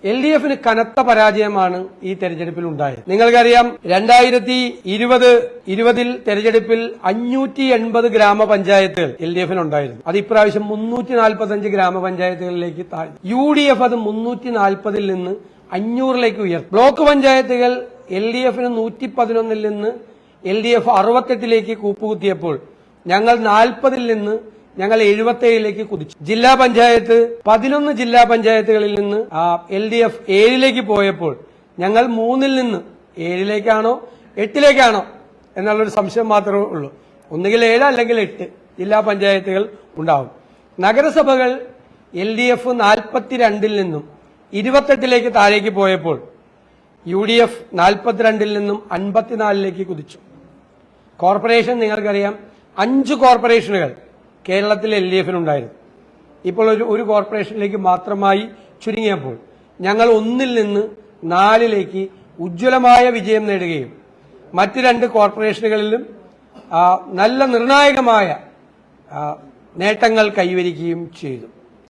LDF-ന് കനത്ത പരാജയമാണ് ഈ തെരഞ്ഞെടുപ്പിൽ ഉണ്ടായത്. നിങ്ങൾക്കറിയാം 2020 തെരഞ്ഞെടുപ്പിൽ 580 ഗ്രാമപഞ്ചായത്തുകൾ LDF-ന് ഉണ്ടായിരുന്നു. അത് ഇപ്രാവശ്യം 345 ഗ്രാമപഞ്ചായത്തുകളിലേക്ക് താഴ്ന്നു. UDF അത് 340 നിന്ന് 500ലേക്ക് ഉയർത്തി. ബ്ലോക്ക് പഞ്ചായത്തുകൾ LDF-ന് 111 നിന്ന് LDF 68ലേക്ക് കൂപ്പുകുത്തിയപ്പോൾ ഞങ്ങൾ 40 നിന്ന് ഞങ്ങൾ 77ലേക്ക് കുതിച്ചു. ജില്ലാ പഞ്ചായത്ത് 11 ജില്ലാ പഞ്ചായത്തുകളിൽ നിന്ന് LDF 7ലേക്ക് പോയപ്പോൾ ഞങ്ങൾ 3 നിന്ന് 7ലേക്കാണോ 8ലേക്കാണോ എന്നുള്ളൊരു സംശയം മാത്രമേ ഉള്ളൂ. ഒന്നുകിൽ 7 അല്ലെങ്കിൽ 8 ജില്ലാ പഞ്ചായത്തുകൾ ഉണ്ടാവും. നഗരസഭകൾ LDF 42 നിന്നും 28ലേക്ക് താഴേക്ക് പോയപ്പോൾ UDF 42 നിന്നും 54ലേക്ക് കുതിച്ചു. കോർപ്പറേഷൻ നിങ്ങൾക്കറിയാം 5 കോർപ്പറേഷനുകൾ കേരളത്തിൽ LDF-നുണ്ടായിരുന്നു. ഇപ്പോൾ ഒരു കോർപ്പറേഷനിലേക്ക് മാത്രമായി ചുരുങ്ങിയപ്പോൾ ഞങ്ങൾ 1 നിന്ന് 4ലേക്ക് ഉജ്ജ്വലമായ വിജയം നേടുകയും മറ്റ് 2 കോർപ്പറേഷനുകളിലും നല്ല നിർണായകമായ നേട്ടങ്ങൾ കൈവരിക്കുകയും ചെയ്തു.